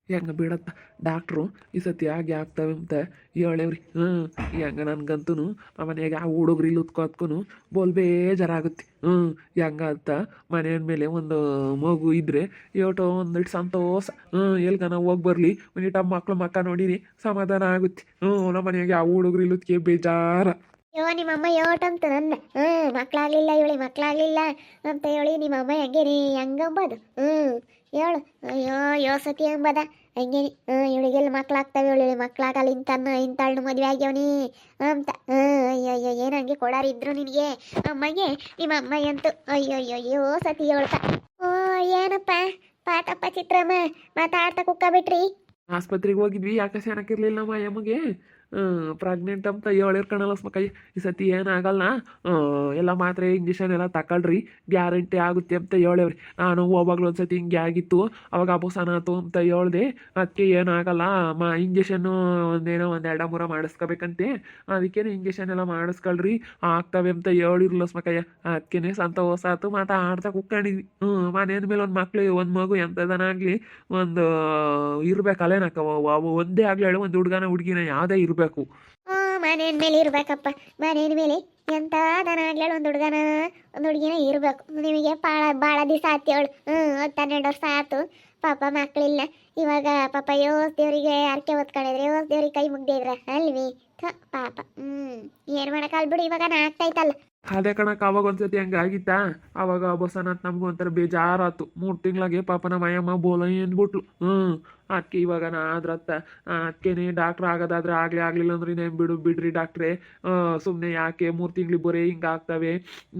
ಹೆಂಗೆ ಬಿಡತ್ತ ಡಾಕ್ಟ್ರು ಈ ಸತಿ ಆಗಿ ಆಗ್ತವೆ ಅಂತ ಹೇಳೇವ್ರಿ. ಹೆಂಗೆ ನನ್ಗಂತೂ ಆ ಮನೆಯಾಗ ಆ ಹುಡುಗ್ರು ಇಲ್ಲಿ ಉತ್ಕೋತ್ಕೊನು ಬೋಲ್ ಬೇಜಾರಾಗುತ್ತೆ. ಹೆಂಗ ಅಂತ ಮನೆಯ ಮೇಲೆ ಒಂದು ಮಗು ಇದ್ರೆ ಏಟೋ ಒಂದಿಟ್ಟು ಸಂತೋಷ. ಎಲ್ಗನ ಹೋಗಿ ಬರಲಿ ಒಂದಿಟ್ಟು ಮಕ್ಳು ಮಕ್ಕ ನೋಡಿರಿ ಸಮಾಧಾನ ಆಗುತ್ತೆ. ನಮ್ಮ ಮನೆಯಾಗ ಆ ಹುಡುಗ್ರು ಇಲ್ಲದಕ್ಕೆ ಬೇಜಾರ. ನಿಮ್ಮಮ್ಮ ಯೋಟಂತ ನನ್ನ ಮಕ್ಕಳಾಗ್ಲಿಲ್ಲ ಇವಳಿ ಮಕ್ಕಳಾಗ್ಲಿಲ್ಲ ಅಂತ ಹೇಳಿ ನಿಮ್ಮಮ್ಮ ಹೆಂಗೇನಿ ಹೆಂಗಂಬದು ಹೇಳು. ಅಯ್ಯೋ ಯೋಸತಿ ಎಂಬದ ಹಂಗೇನಿ ಇವಳಿಗೆಲ್ಲ ಮಕ್ಳಾಗ್ತವೆ ಇವಳಿ ಮಕ್ಳಾಗಲ್ಲ ಇಂತಳ್ನು ಮದುವೆ ಆಗ್ಯವನಿ ಅಂತ. ಅಯ್ಯೋ ಅಯ್ಯೋ ಏನು ಹಂಗೆ ಕೊಡಾರಿದ್ರು ನಿನಗೆ ಅಮ್ಮಗೆ ನಿಮ್ಮ ಅಮ್ಮ ಅಂತೂ ಅಯ್ಯೋ ಅಯ್ಯೋ ಅಯ್ಯೋ ಸತಿ ಹೇಳ್ತಾ. ಓ ಏನಪ್ಪ ಪಾತಪ್ಪ ಚಿತ್ರಮ್ಮ ಮಾತಾಡ್ತಾ ಕುಕ್ಕ ಬಿಟ್ರಿ. ಆಸ್ಪತ್ರೆಗೆ ಹೋಗಿದ್ವಿ ಯಾಕೆ ಸೆಣಕಿರ್ಲಿಲ್ಲ ನಮ್ಮ ಅಯ್ಯಮ್ಮಗೆ ಪ್ರೆಗ್ನೆಂಟ್ ಅಂತ ಹೇಳಿರ್ ಕಣಲ್ಲ ಸ್ಮಕ್ಕಯ್ಯ. ಈ ಸತಿ ಏನಾಗಲ್ಲ, ಎಲ್ಲ ಮಾತ್ರೆ ಇಂಜೆಕ್ಷನ್ ಎಲ್ಲ ತಗೊಳ್ರಿ ಗ್ಯಾರಂಟಿ ಆಗುತ್ತೆ ಅಂತ ಹೇಳೇವ್ರಿ. ನಾನು ಹೋಗ್ವಾಗ್ಲೂ ಒಂದ್ಸತಿ ಹಿಂಗೆ ಆಗಿತ್ತು, ಅವಾಗ ಅಬೋಸನ ಆಯ್ತು ಅಂತ ಹೇಳ್ದೆ. ಅದಕ್ಕೆ ಏನಾಗಲ್ಲ ಇಂಜೆಕ್ಷನ್ನು ಒಂದೇನೋ ಒಂದು 2-3 ಮಾಡಿಸ್ಕೋಬೇಕಂತೆ. ಅದಕ್ಕೇನೆ ಇಂಜೆಕ್ಷನ್ ಎಲ್ಲ ಮಾಡಿಸ್ಕೊಳ್ರಿ ಆಗ್ತವೆ ಅಂತ ಹೇಳಿರ್ಲ ಸ್ಮಕ್ಕಯ್ಯ. ಅದಕ್ಕೇನೆ ಸಂತೋಷ ಆಯ್ತು ಮಾತಾಡ್ತಾ ಕುತ್ಕೊಂಡಿದ್ವಿ. ಮನೇದ ಮೇಲೆ ಒಂದು ಮಗು ಎಂಥದನಾಗಲಿ ಒಂದು ಇರ್ಬೇಕಲ್ಲೇನಕ್ಕ, ಒಂದೇ ಆಗಲಿ ಹೇಳು, ಒಂದು ಹುಡುಗನ ಹುಡುಗಿನ ಯಾವುದೇ ಇರಬೇಕು. ಮನೆಯ ಮೇಲೆ ಇರ್ಬೇಕಪ್ಪ. ಮನೆಯ ಮೇಲೆ ಎಂತ ದನ ಆಗ್ಲೇಳು ಒಂದು ಹುಡುಗನ ಒಂದು ಹುಡುಗಿನ ಇರಬೇಕು. ನಿಮಗೆ ಭಾಳ ದಿವಸ ಆಯ್ತು ಹೇಳು. 10-12 ವರ್ಷ ಆಯ್ತು ಪಾಪ ಮಕ್ಕಳಿಲ್ಲ. ಇವಾಗ ಪಾಪ ಯೋಸ್ ದೇವರಿಗೆ ಅರ್ಕೆ ಹೊತ್ಕೊಂಡಿದ್ರೆ ಯೋಸ್ ದೇವ್ರಿಗೆ ಕೈ ಮುಗ್ದಿದ್ರ ಅಲ್ವಿ ಪಾಪ. ಏನು ಮಾಡೋಕ್ಕಲ್ಲ ಬಿಡು, ಇವಾಗ ಆಗ್ತೈತಲ್ಲ. ಅದೇ ಕಣಕ್ಕೆ ಅವಾಗ ಒಂದ್ಸತಿ ಹಂಗೆ ಆಗಿತ್ತಾ, ಅವಾಗ ಬಸನಾಥ್ ನಮಗೂ ಒಂಥರ ಬೇಜಾರಾತು. 3 ತಿಂಗಳಿಗೆ ಪಾಪ ನಮ್ಮ ಅಯ್ಯಮ್ಮ ಬೋಲ ಅಂದ್ಬಿಟ್ಲು. ಅದಕ್ಕೆ ಇವಾಗ ನಾ ಆದ್ರತ್ತ ಅದಕ್ಕೇನೆ ಡಾಕ್ಟ್ರ್ ಆಗೋದಾದ್ರೆ ಆಗಲಿಲ್ಲ ಅಂದ್ರೆ ಇನ್ನೇನು ಬಿಡ್ರಿ ಡಾಕ್ಟ್ರೇ, ಸುಮ್ಮನೆ ಯಾಕೆ 3 ತಿಂಗ್ಳಿಗೆ ಬರೀ ಹಿಂಗೆ ಆಗ್ತವೆ,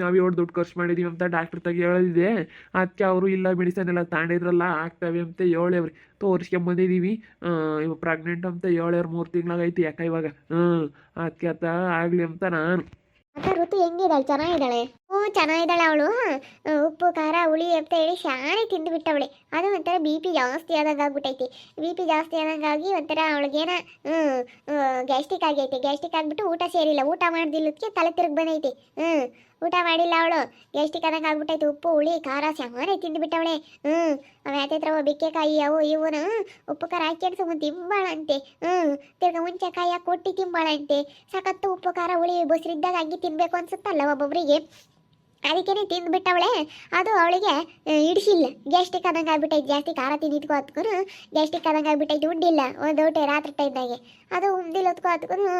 ನಾವು 7 ದುಡ್ಡು ಖರ್ಚು ಮಾಡಿದೀವಿ ಅಂತ ಡಾಕ್ಟ್ರ್ ತೆಗಿ ಹೇಳಿದೆ. ಅದಕ್ಕೆ ಅವರು ಇಲ್ಲ ಮೆಡಿಸನ್ ಎಲ್ಲ ತಾಂಡಿದ್ರಲ್ಲ ಆಗ್ತವೆ ಅಂತ ಹೇಳೇವ್ರಿ. ತೋರಿಸ್ಕೊಂಬಂದಿದ್ದೀವಿ. ಇವಾಗ ಪ್ರೆಗ್ನೆಂಟ್ ಅಂತ ಹೇಳೇವ್ರಿ. 3 ತಿಂಗ್ಳಾಗೈತಿ ಯಾಕೆ ಇವಾಗ. ಅದಕ್ಕೆ ಅತ್ತ ಆಗಲಿ ಅಂತ ನಾನು. ಅಕ್ಕ ಋತು ಹೆಂಗಿದ್ದಾಳೆ? ಚೆನ್ನಾಗಿದ್ದಾಳೆ. ಚೆನ್ನಾಗಿದ್ದಾಳೆ ಅವಳು. ಉಪ್ಪು ಖಾರ ಹುಳಿ ಅಂತ ಹೇಳಿ ಶಾಣೆ ತಿಂದು ಬಿಟ್ಟವಳೆ. ಅದು ಒಂಥರ BP ಜಾಸ್ತಿ ಆದಂಗೆ ಆಗ್ಬಿಟ್ಟೈತಿ. BP ಜಾಸ್ತಿ ಆದಂಗಾಗಿ ಒಂಥರ ಅವಳಿಗೇನ ಗ್ಯಾಸ್ಟಿಕ್ ಆಗೈತೆ. ಗ್ಯಾಸ್ಟಿಕ್ ಆಗಿಬಿಟ್ಟು ಊಟ ಸೇರಿಲ್ಲ. ಊಟ ಮಾಡ್ದಿಲ್ಲದಕ್ಕೆ ತಲೆ ತಿರುಗಿ ಬಂದೈತಿ. ಊಟ ಮಾಡಿಲ್ಲ ಅವಳು, ಗ್ಯಾಸ್ಟಿಕ್ ಆದಂಗೆ ಆಗ್ಬಿಟ್ಟೈತಿ. ಉಪ್ಪು ಹುಳಿ ಖಾರ ಶಾಣೆ ತಿಂದು ಬಿಟ್ಟವಳೆ. ಯಾತೈತ್ರವ ಬಿಕ್ಕೆಕಾಯಿ ಅವು ಇವನು ಉಪ್ಪು ಖಾರ ಹಾಕಿ ಸುಮ್ಮನೆ ತಿಂಬಾಳಂತೆ. ತಿರ್ಗ ಮುಂಚೆಕಾಯಿ ಕೊಟ್ಟು ತಿಂಬಾಳಂತೆ. ಸಖತ್ತು ಉಪ್ಪು ಖಾರ ಹುಳಿ ಬಸ್ರಿದ್ದಾಗ ಹಂಗೆ ತಿನ್ಬೇಕು ಅನ್ಸುತ್ತಲ್ಲ ಒಬ್ಬೊಬ್ಬರಿಗೆ. ಅದಕ್ಕೇನೆ ತಿಂದ್ಬಿಟ್ಟವಳೆ. ಅದು ಅವಳಿಗೆ ಹಿಡಿಸಿಲ್ಲ. ಗ್ಯಾಸ್ಟಿಕ್ ಆದಂಗೆ ಆಗ್ಬಿಟ್ಟೈತೆ. ಜಾಸ್ತಿ ಖಾರ ತಿಂದಿದ್ಕೋ ಹತ್ಕೊಂಡು ಗ್ಯಾಸ್ಟಿಕ್ ಆದಂಗೆ ಆಗ್ಬಿಟ್ಟೈತೆ. ಉಂಡಿಲ್ಲ ಒಂದು ಊಟ ರಾತ್ರಿ ಟೈಮ್ನಾಗೆ. ಅದು ಉಂಡಿಲ್ಲ ಹೊತ್ಕೊ ಹತ್ಕೊಂಡು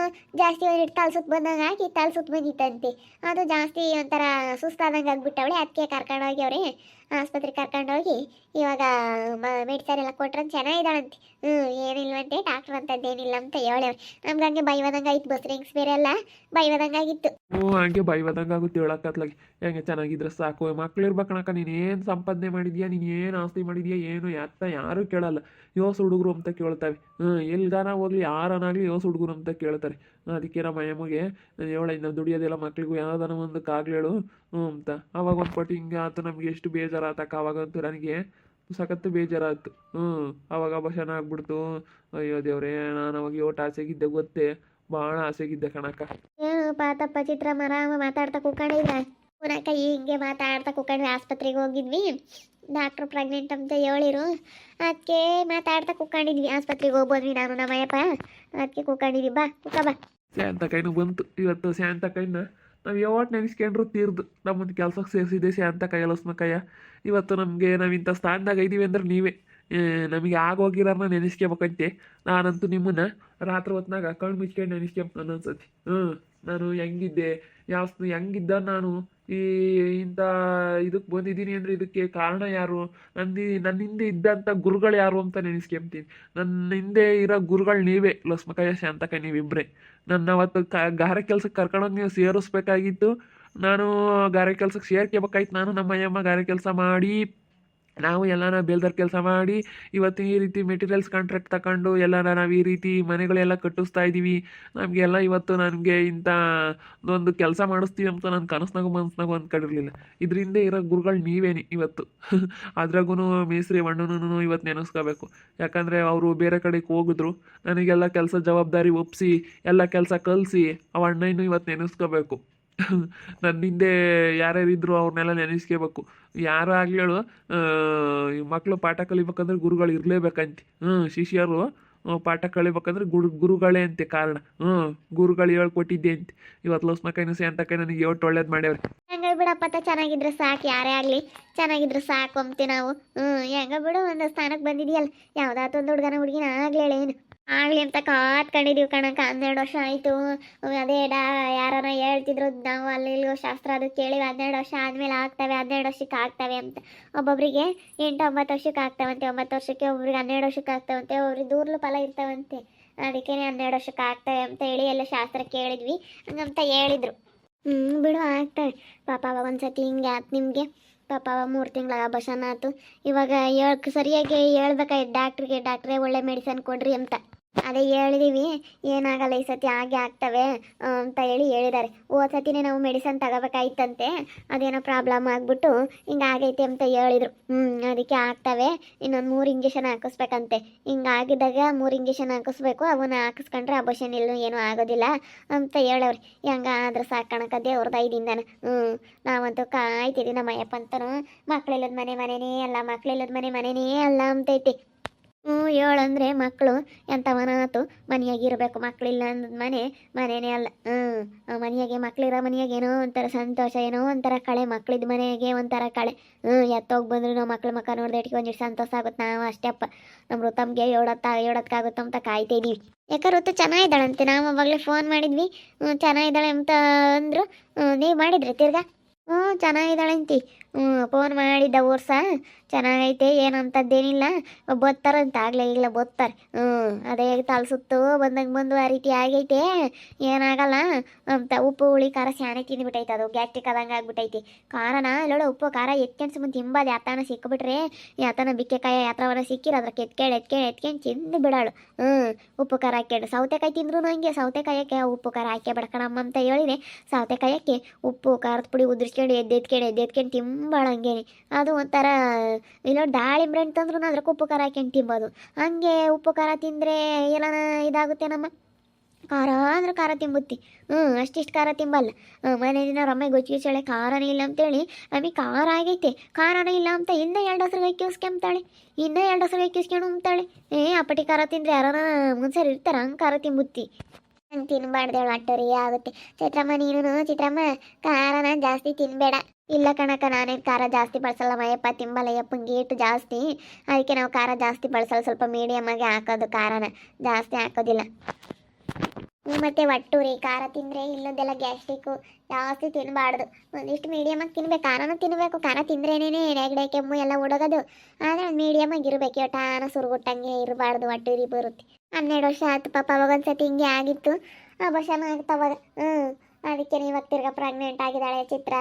ಜಾಸ್ತಿ ಒಂದಿಟ್ಟು ತಲೆ ಸುತ್ತ ಬಂದಂಗೆ ಹಾಕಿ ತಲೆ ಸುತ್ತ ಬಂದಿತ್ತಂತೆ. ಅದು ಜಾಸ್ತಿ ಒಂಥರ ಸುಸ್ತಾದಂಗೆ ಆಗ್ಬಿಟ್ಟವಳೆ. ಅದಕ್ಕೆ ಕರ್ಕೊಂಡೋಗಿ ಅವ್ರೆ ಆಸ್ಪತ್ರೆಗೆ ಕರ್ಕೊಂಡೋಗಿ ಇವಾಗ ಮೆಡಿಸನ್ ಎಲ್ಲ ಕೊಟ್ರೆ ಚೆನ್ನಾಗಿದ್ದಾಳಂತೆ. ಏನಿಲ್ವಂತೆ ಡಾಕ್ಟ್ರ್ ಅಂತದ್ದೇನಿಲ್ಲ ಅಂತ ಹೇಳೇವ್ರಿ. ನಮ್ಗೆ ಹಂಗೆ ಬೈವದಂಗೆ ಆಯ್ತು. ಬಸ್ ರಿಂಗ್ಸ್ ಬೇರೆ ಎಲ್ಲ ಬೈವದಂಗೆ ಆಗಿತ್ತು. ಹಂಗೆ ಬೈವದಂಗೆ ಆಗುತ್ತೆ ಹೇಳಕ್ಕತ್ಲಾಗಿ. ಹೆಂಗೆ ಚೆನ್ನಾಗಿದ್ರೆ ಸಾಕು. ಮಕ್ಳು ಇರ್ಬೇಕಣಕ್ಕ. ನೀನೇನು ಸಂಪಾದನೆ ಮಾಡಿದ್ಯಾ, ನೀನು ಏನು ಆಸ್ತಿ ಮಾಡಿದ್ಯಾ, ಏನು ಯಾರು ಕೇಳಲ್ಲ. ಯೋಸ್ ಹುಡುಗರು ಅಂತ ಕೇಳ್ತಾವೆ. ಎಲ್ಗಾನ ಹೋಗ್ಲಿ ಯಾರನಾಗಲಿ ಯೋಸ್ ಹುಡುಗರು ಅಂತ ಕೇಳ್ತಾರೆ. ಅದಕ್ಕೆ ನಮ್ಮ ಅಯ್ಯಮ್ಮಗೆ ಹೇಳ ನಾವು ದುಡಿಯೋದೆಲ್ಲ ಮಕ್ಳಿಗೂ ಯಾವ್ದಾನ ಒಂದಕ್ಕೆ ಆಗ್ಲೇಳು ಅಂತ. ಅವಾಗ ಒಂದು ಪಟ್ಟು ಹಿಂಗೆ ಆಯ್ತು. ನಮಗೆ ಎಷ್ಟು ಬೇಜಾರಾತಕ್ಕ ಅವಾಗಂತೂ. ನನಗೆ ಸಖತ್ತು ಬೇಜಾರಾಯ್ತು. ಅವಾಗ ಭಾಷಣ ಆಗ್ಬಿಡ್ತು. ಅಯ್ಯೋ ದೇವ್ರೇ, ನಾನು ಅವಾಗ ಯೋಟ ಆಸೆಗಿದ್ದೆ ಗೊತ್ತೇ, ಭಾಳ ಆಸೆಗಿದ್ದೆ ಕಣಕ್ಕ. ಪಾತಪ್ಪ ಚಿತ್ರಮ್ಮ ಆರಾಮ ಮಾತಾಡ್ತಾ ಕೂಕೊಂಡಿದ್ರ. ಪುನಕ ಹಿಂಗೆ ಮಾತಾಡ್ತಾ ಕೂಕೊಂಡ್ವಿ. ಆಸ್ಪತ್ರೆಗೆ ಹೋಗಿದ್ವಿ. ಡಾಕ್ಟ್ರು ಪ್ರೆಗ್ನೆಂಟ್ ಅಂತ ಹೇಳಿರು. ಅದಕ್ಕೆ ಮಾತಾಡ್ತಾ ಕೂಕೊಂಡಿದ್ವಿ. ಆಸ್ಪತ್ರೆಗೆ ಹೋಗ್ಬೋದ್ವಿ ನಾನು ನಮ್ಮಯ್ಯಪ್ಪ. ಅದಕ್ಕೆ ಕೂಕೊಂಡಿದ್ವಿ. ಬಾ ಕುಕ್ಕ ಬಾ. ಶಾಂತಕೈನು ಬಂತು ಇವತ್ತು. ಶಾಂತಕೈನ ನಾವು ಯಾವತ್ತು ನೆನೆಸ್ಕೊಂಡ್ರು ತೀರ್ದು ನಮ್ಮೊಂದು ಕೆಲ್ಸಕ್ಕೆ ಸೇರಿಸಿದೆ ಶಾಂತಕೈ ಅಲಸ್ಮಕಯ್ಯ. ಇವತ್ತು ನಮಗೆ ನಾವಿಂಥ ಸ್ಥಾನದಾಗ ಇದ್ದೀವಿ ಅಂದ್ರೆ ನೀವೇ. ನಮಗೆ ಆಗೋಗಿರೋರ್ನ ನೆನೆಸ್ಕೋಬೇಕಂತೆ. ನಾನಂತೂ ನಿಮ್ಮನ್ನ ರಾತ್ರಿ ಹೊತ್ನಾಗ ಕಣ್ಣು ಮುಚ್ಕೊಂಡು ನೆನೆಸ್ಕೊಂಬ ಅನ್ಸತಿ. ನಾನು ಹೆಂಗಿದ್ದೆ, ಹೆಂಗಿದ್ದ ನಾನು ಈ ಇಂಥ ಇದಕ್ಕೆ ಬಂದಿದ್ದೀನಿ ಅಂದರೆ ಇದಕ್ಕೆ ಕಾರಣ ಯಾರು, ನನ್ನ ಹಿಂದೆ ಇದ್ದಂಥ ಗುರುಗಳು ಯಾರು ಅಂತ ನೆನೆಸ್ಕೊಂತೀನಿ. ನನ್ನ ಹಿಂದೆ ಇರೋ ಗುರುಗಳು ನೀವೇ ಲಸ್ಮಕಯ್ಯ ಶಾಂತಕ, ನೀವಿಬ್ಬರೇ. ನನ್ನ ಅವತ್ತು ಗಾರೆ ಕೆಲ್ಸಕ್ಕೆ ಕರ್ಕೊಂಡೋಗಿ ನೀವು ಸೇರಿಸ್ಬೇಕಾಗಿತ್ತು. ನಾನು ಗಾರೆ ಕೆಲ್ಸಕ್ಕೆ ಸೇರ್ಕೋಬೇಕಾಯ್ತು. ನಾನು ನಮ್ಮ ಅಯ್ಯಮ್ಮ ಗಾರೆ ಕೆಲಸ ಮಾಡಿ ನಾವು ಎಲ್ಲಾನ ಬೇಲ್ದಾರ್ ಕೆಲಸ ಮಾಡಿ ಇವತ್ತು ಈ ರೀತಿ ಮೆಟೀರಿಯಲ್ಸ್ ಕಾಂಟ್ರಾಕ್ಟ್ ತಗೊಂಡು ಎಲ್ಲಾನ ನಾವು ಈ ರೀತಿ ಮನೆಗಳೆಲ್ಲ ಕಟ್ಟಿಸ್ತಾ ಇದ್ದೀವಿ. ನಮಗೆಲ್ಲ ಇವತ್ತು ನನಗೆ ಇಂಥ ಒಂದು ಕೆಲಸ ಮಾಡಿಸ್ತೀವಿ ಅಂತ ನಾನು ಕನಸ್ನಾಗೂ ಮನಸ್ನಾಗೂ ಅಂದ್ಕೊಂಡಿರಲಿಲ್ಲ. ಇದರಿಂದ ಇರೋ ಗುರುಗಳು ನೀವೇನಿ ಇವತ್ತು. ಅದ್ರಾಗೂ ಮೇಸ್ರಿ ಅಣ್ಣನೂ ಇವತ್ತು ನೆನೆಸ್ಕೋಬೇಕು. ಯಾಕಂದರೆ ಅವರು ಬೇರೆ ಕಡೆಗೆ ಹೋಗಿದ್ರು. ನನಗೆಲ್ಲ ಕೆಲಸ ಜವಾಬ್ದಾರಿ ಒಪ್ಪಿಸಿ ಎಲ್ಲ ಕೆಲಸ ಕಲಿಸಿ ಅವ ಅಣ್ಣ ಇವತ್ತು ನೆನೆಸ್ಕೋಬೇಕು. ನನ್ನ ಹಿಂದೆ ಯಾರ್ಯಾರು ಇದ್ರು ಅವ್ರನ್ನೆಲ್ಲ ನೆನೆಸ್ಕೋಬೇಕು. ಯಾರು ಆಗಲಿ ಹೇಳು, ಈ ಮಕ್ಕಳು ಪಾಠ ಕಲಿಬೇಕಂದ್ರೆ ಗುರುಗಳು ಇರಲೇಬೇಕಂತ. ಶಿಷ್ಯರು ಪಾಠ ಕಲಿಬೇಕಂದ್ರೆ ಗುರುಗಳೇ ಅಂತೆ ಕಾರಣ. ಗುರುಗಳು ಹೇಳ್ಕೊಟ್ಟಿದ್ದೆ ಅಂತೆ. ಇವತ್ತು ಲೋಸ್ಮಕೈನ ಸೇಂತಕೈ ನನಗೆ ಎಷ್ಟು ಒಳ್ಳೇದು ಮಾಡ್ಯಾವ್ರಿ. ಹೆಂಗ ಬಿಡಪ್ಪ ಚೆನ್ನಾಗಿದ್ರೆ ಸಾಕು, ಯಾರೇ ಆಗಲಿ ಚೆನ್ನಾಗಿದ್ರೆ ಸಾಕು ಅಂತೀವಿ ನಾವು. ಹೆಂಗ ಬಿಡು ಒಂದು ಸ್ಥಾನಕ್ಕೆ ಬಂದಿದೆಯಲ್ಲ, ಯಾವುದಾತ ಒಂದು ಹುಡುಗಿನ ಆಗ್ಲೇಳ ಏನು ಆಗ್ಲಿ ಅಂತ ಕಾತ್ಕೊಂಡಿದೀವಿ ಕಣಕ. 12 ವರ್ಷ ಆಯಿತು. ಅದೇ ಯಾರನ್ನ ಹೇಳ್ತಿದ್ರು ನಾವು ಅಲ್ಲಿ ಇಲ್ಲಿಗೋ ಶಾಸ್ತ್ರ ಅದು ಕೇಳಿ 12 ವರ್ಷ ಆದಮೇಲೆ ಆಗ್ತವೆ, 12 ವರ್ಷಕ್ಕೆ ಆಗ್ತವೆ ಅಂತ. ಒಬ್ಬೊಬ್ಬರಿಗೆ 8-9 ವರ್ಷಕ್ಕೆ ಆಗ್ತಾವಂತೆ, 9 ವರ್ಷಕ್ಕೆ, ಒಬ್ರಿಗೆ 12 ವರ್ಷಕ್ಕೆ ಆಗ್ತಾವಂತೆ, ಒಬ್ರಿಗೆ ದೂರ್ಲು ಫಲ ಇರ್ತಾವಂತೆ. ಅದಕ್ಕೆ 12 ವರ್ಷಕ್ಕೆ ಆಗ್ತವೆ ಅಂತ ಹೇಳಿ ಎಲ್ಲ ಶಾಸ್ತ್ರ ಕೇಳಿದ್ವಿ, ಹಂಗಂತ ಹೇಳಿದ್ರು. ಬಿಡು ಆಗ್ತವೆ ಪಾಪ. ಅವಾಗ ಒಂದ್ಸತಿ ಹಿಂಗೆ ಆಯ್ತು ನಿಮಗೆ ಪಾಪ. ಅವಾಗ 3 ತಿಂಗಳ ಬಸನ ಆಯ್ತು. ಇವಾಗ ಸರಿಯಾಗಿ ಹೇಳ್ಬೇಕಾಯ್ತು ಡಾಕ್ಟ್ರೇ ಒಳ್ಳೆ ಮೆಡಿಸನ್ ಕೊಡ್ರಿ ಅಂತ. ಅದೇ ಹೇಳಿದೀವಿ, ಏನಾಗಲ್ಲ ಈ ಸತಿ ಹಾಗೆ ಆಗ್ತವೆ ಅಂತ ಹೇಳಿದ್ದಾರೆ. ಹೋದ ಸತಿನೇ ನಾವು ಮೆಡಿಸನ್ ತಗೋಬೇಕಾಯ್ತಂತೆ, ಅದೇನೋ ಪ್ರಾಬ್ಲಮ್ ಆಗ್ಬಿಟ್ಟು ಹಿಂಗೆ ಆಗೈತೆ ಅಂತ ಹೇಳಿದ್ರು. ಅದಕ್ಕೆ ಆಗ್ತವೆ, ಇನ್ನೊಂದು 3 ಇಂಜೆಕ್ಷನ್ ಹಾಕಿಸ್ಬೇಕಂತೆ. ಹಿಂಗಾಗಿದ್ದಾಗ 3 ಇಂಜೆಕ್ಷನ್ ಹಾಕಿಸ್ಬೇಕು, ಅವನ್ನ ಹಾಕಿಸ್ಕೊಂಡ್ರೆ ಅಬೋಷನ್ ಇಲ್ಲೂ ಏನೂ ಆಗೋದಿಲ್ಲ ಅಂತ ಹೇಳವ್ರಿ. ಹೆಂಗಾದ್ರೆ ಸಾಕಣಕ ದೇವ್ರ ದಯದಿಂದನ. ನಾವಂತೂ ಕಾಯ್ತಿದ್ದೀವಿ. ನಮ್ಮ ಅಯ್ಯಪ್ಪಂತನೂ ಮಕ್ಳಿಲ್ಲದ ಮನೆನೇ ಅಲ್ಲ, ಮಕ್ಳಿಲ್ಲದ ಮನೆನೇ ಅಲ್ಲ ಅಂತೈತಿ. ಹೇಳಂದ್ರೆ ಮಕ್ಕಳು ಎಂಥವನಾತು, ಮನೆಯಾಗಿರ್ಬೇಕು. ಮಕ್ಕಳಿಲ್ಲ ಅಂದ ಮನೆನೇ ಅಲ್ಲ. ಮನೆಯಾಗೆ ಮಕ್ಳಿರೋ ಮನೆಯಾಗೆ ಏನೋ ಒಂಥರ ಸಂತೋಷ, ಏನೋ ಒಂಥರ ಕಳೆ. ಮಕ್ಳಿದ ಮನೆಗೆ ಒಂಥರ ಕಳೆ. ಎತ್ತೋಗಿ ಬಂದ್ರು ನಾವು ಮಕ್ಳ ಮಕ್ಕ ನೋಡ್ದೇಟಿಗೆ ಒಂದಿಷ್ಟು ಸಂತೋಷ ಆಗುತ್ತೆ. ನಾವು ಅಷ್ಟೇ ಅಪ್ಪ, ನಮ್ಮ ಋತಮ್ಗೆ ಹೇಳೋದಕ್ಕಾಗುತ್ತೆ ಅಂತ ಕಾಯ್ತಾ ಇದೀವಿ. ಯಾಕೆ ಋತು ಚೆನ್ನಾಗಿದ್ದಾಳಂತೆ, ನಾವು ಅವಾಗಲೇ ಫೋನ್ ಮಾಡಿದ್ವಿ, ಚೆನ್ನಾಗಿದ್ದಾಳೆ ಅಂತ ಅಂದರು. ನೀವು ಮಾಡಿದ್ರಿ ತಿರ್ಗಾ? ಚೆನ್ನಾಗಿದ್ದಾಳೆ ಅಂತಿ. ಫೋನ್ ಮಾಡಿದ್ದ ವರ್ಷ ಚೆನ್ನಾಗೈತೆ, ಏನಂತದ್ದೇನಿಲ್ಲ, ಬತ್ತಾರಂತ ಆಗಲೇ ಈಗಲೇ ಬತ್ತಾರೆ. ಅದೇ ತಲ್ಸುತ್ತು ಬಂದು ಆ ರೀತಿ ಆಗೈತೆ, ಏನಾಗಲ್ಲ ಅಂತ. ಉಪ್ಪು ಹುಳಿ ಖಾರ ಸ್ಯಾನೆ ತಿಂದ್ಬಿಟ್ಟೈತೆ, ಅದು ಗ್ಯಾಸ್ಟ್ರಿಕ್ ಆದಂಗೆ ಆಗ್ಬಿಟ್ಟೈತಿ. ಖಾರನ ಇಲ್ಲೋಡ ಉಪ್ಪು ಖಾರ ಎತ್ಕೊಂಡು ಸುಮ್ಮನೆ ತಿಂಬಾದು. ಯಾತನ ಸಿಕ್ಬಿಟ್ರೆ, ಯಾತನ ಬಿಕ್ಕೆಕಾಯಿ ಯಾತ್ರವನ್ನ ಸಿಕ್ಕಿರ ಅದ್ರ ಎತ್ಕೊಂಡು ತಿಂದು ಬಿಡಾಳು. ಉಪ್ಪು ಖಾರ ಹಾಕ್ಯಂಡು ಸೌತೆಕಾಯಿ ತಿಂದ್ರು ಹಂಗೆ, ಸೌತೆಕಾಯಕ್ಕೆ ಉಪ್ಪು ಖಾರ ಹಾಕಿ ಬಿಡ್ಕಣಮ್ಮ ಅಂತ ಹೇಳಿದೆ. ಸೌತೆಕಾಯಕ್ಕೆ ಉಪ್ಪು ಖಾರದ ಪುಡಿ ಉದುರಿಸ್ಕೊಂಡು ಎದ್ದೆತ್ಕೊಂಡು ತಿಂಬಾಳ ಹಂಗೇನೆ. ಅದು ಒಂಥರ ಇಲ್ಲ ದಾಳಿಂಬ್ರೆ ಅಂತಂದ್ರೂ ಅದ್ರಕ್ಕೆ ಉಪ್ಪು ಖಾರ ಹಾಕ್ಯಂಡು ತಿಂಬೋದು. ಹಂಗೆ ಉಪ್ಪು ಖಾರ ತಿಂದರೆ ಏನಾನ ಇದಾಗುತ್ತೆ ನಮ್ಮ. ಖಾರ ಅಂದ್ರೆ ಖಾರ ತಿಂಬುತ್ತಿ. ಅಷ್ಟಿಷ್ಟು ಖಾರ ತಿಂಬಲ್ಲ. ಮನೆ ದಿನ ರೊಮ್ಮೆ ಗೊಚ್ಚಿಸಳೆ ಖಾರನೇ ಇಲ್ಲ ಅಂತೇಳಿ ನಮಗೆ ಖಾರ ಆಗೈತೆ. ಖಾರನೇ ಇಲ್ಲ ಅಂತ ಇನ್ನೂ 2 ಹಸ್ರಿಗೆ ಅಕ್ಕಿಸ್ಕೊಂತಾಳೆ, ಇನ್ನೂ 2 ಹಸ್ರಿಗೆ ಅಕ್ಕಿಸ್ಕೊಂಡು ಉಂಬ್ತಾಳೆ. ಅಪ್ಪಟಿ ಖಾರ ತಿಂದರೆ ಯಾರ ಮುನ್ಸರಿ ಇರ್ತಾರೆ, ಹಂಗೆ ಖಾರ ತಿಂಬುತ್ತಿ. ಹಂಗೆ ತಿನ್ಬಾರ್ದೇಳು, ಅಟ್ಟರಿ ಆಗುತ್ತೆ. ಚಿತ್ರಮ್ಮ ನೀನು ಚಿತ್ರಮ್ಮ ಖಾರನ ಜಾಸ್ತಿ ತಿನ್ಬೇಡ. ಇಲ್ಲ ಕಣಕ್ಕ, ನಾನೇನು ಖಾರ ಜಾಸ್ತಿ ಬಳಸಲ್ಲ. ಮಯಪ್ಪ ತಿಂಬಲ್ಲ, ಯಪ್ಪಂಗೆ ಏಟು ಜಾಸ್ತಿ. ಅದಕ್ಕೆ ನಾವು ಖಾರ ಜಾಸ್ತಿ ಬಳಸಲ್ಲ, ಸ್ವಲ್ಪ ಮೀಡಿಯಮ್ ಆಗಿ ಹಾಕೋದು, ಖಾರನ ಜಾಸ್ತಿ ಹಾಕೋದಿಲ್ಲ. ಮತ್ತೆ ಒಟ್ಟೂರಿ ಖಾರ ತಿಂದರೆ ಇಲ್ಲದೆಲ್ಲ ಗ್ಯಾಸ್ಟ್ರಿಕ್ಕು, ಜಾಸ್ತಿ ತಿನ್ನಬಾರ್ದು. ಒಂದಿಷ್ಟು ಮೀಡಿಯಮಾಗಿ ತಿನ್ಬೇಕು, ಖಾರನೂ ತಿನ್ನಬೇಕು. ಖಾರ ತಿಂದ್ರೇನೇ ನೆಗಡೆ ಕೆಮ್ಮು ಎಲ್ಲ ಹುಡುಗೋದು. ಆದರೆ ಒಂದು ಮೀಡಿಯಮಾಗಿ ಇರಬೇಕು, ಒಟ್ಟಾನ ಸುರುಗುಟ್ಟಂಗೆ ಇರಬಾರ್ದು, ಒಟ್ಟೂರಿ ಬರುತ್ತೆ. 12 ವರ್ಷ ಆಯ್ತು ಪಾಪ. ಅವಾಗ ಒಂದ್ಸತಿ ಹಿಂಗೆ ಆಗಿತ್ತು, ಅಬರ್ಷನ್ ಆಗ್ತವಾಗ. ಅದಕ್ಕೆ ಇವಾಗ ತಿರ್ಗಾ ಪ್ರೆಗ್ನೆಂಟ್ ಆಗಿದ್ದಾಳೆ ಚಿತ್ರ.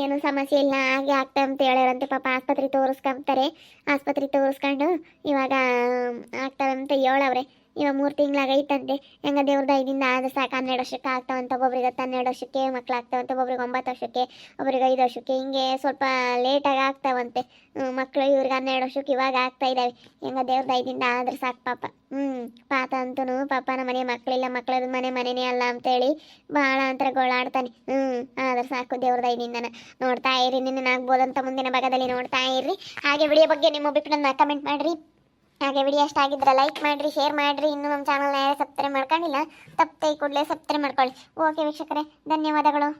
ಏನು ಸಮಸ್ಯೆ ಇಲ್ಲ, ಹಾಗೆ ಆಗ್ತಾ ಅಂತ ಹೇಳ್ಯಾರಂತೆ ಪಾಪ. ಆಸ್ಪತ್ರೆ ತೋರಿಸ್ಕೊಂತಾರೆ, ಆಸ್ಪತ್ರೆ ತೋರಿಸ್ಕೊಂಡು ಇವಾಗ ಆಗ್ತವೆ ಅಂತ ಹೇಳವ್ರೆ. ಇವಾಗ 3 ತಿಂಗಳಾಗೈತಂತೆ. ಹೆಂಗ ದೇವ್ರ ದಯದಿಂದ ಆದ್ರೆ ಸಾಕು. 12 ವರ್ಷಕ್ಕೆ ಆಗ್ತಾವಂತ, ಒಬ್ಬೊಬ್ರಿಗೆ 12 ವರ್ಷಕ್ಕೆ ಮಕ್ಳು ಆಗ್ತಾವಂತೆ, ಒಬ್ಬೊಬ್ರಿಗೆ 9 ವರ್ಷಕ್ಕೆ, ಒಬ್ಬರಿಗೆ 5 ವರ್ಷಕ್ಕೆ, ಹಿಂಗೆ ಸ್ವಲ್ಪ ಲೇಟಾಗಿ ಆಗ್ತಾವಂತೆ ಮಕ್ಕಳು. ಇವ್ರಿಗೆ 12 ವರ್ಷಕ್ಕೆ ಇವಾಗ ಆಗ್ತಾ ಇದ್ದಾವೆ. ಹೆಂಗ ದೇವ್ರ ದಯದಿಂದ ಆದ್ರೆ ಸಾಕು ಪಾಪ. ಪಾತ ಅಂತೂ ಪಾಪ ನಮ್ಮ ಮನೆ ಮಕ್ಕಳಿಲ್ಲ, ಮಕ್ಕಳದ ಮನೆನೇ ಅಲ್ಲ ಅಂತೇಳಿ ಭಾಳ ಅಂತರ ಗೋಳಾಡ್ತಾನೆ. ಆದ್ರೆ ಸಾಕು ದೇವ್ರ ದಯದಿಂದನ. ನೋಡ್ತಾ ಇರಿ, ನಿನ್ನ ಆಗ್ಬೋದಂತ ಮುಂದಿನ ಭಾಗದಲ್ಲಿ ನೋಡ್ತಾ ಇರ್ರಿ. ಹಾಗೆ ವಿಡಿಯೋ ಬಗ್ಗೆ ನಿಮ್ಮ ಅಭಿಪ್ರಾಯನ ಕಮೆಂಟ್ ಮಾಡಿರಿ. ಹಾಗೆ ವಿಡಿಯೋ ಇಷ್ಟ ಆಗಿದ್ರೆ ಲೈಕ್ ಮಾಡಿರಿ, ಶೇರ್ ಮಾಡಿರಿ. ಇನ್ನೂ ನಮ್ಮ ಚಾನಲ್ನ ಯಾರೇ ಸಬ್ಸ್ಕ್ರೈಬ್ ಮಾಡ್ಕೊಂಡಿಲ್ಲ, ತಪ್ಪದೆ ಕೂಡಲೇ ಸಬ್ಸ್ಕ್ರೈಬ್ ಮಾಡ್ಕೊಳ್ಳಿ. ಓಕೆ ವೀಕ್ಷಕರೇ, ಧನ್ಯವಾದಗಳು.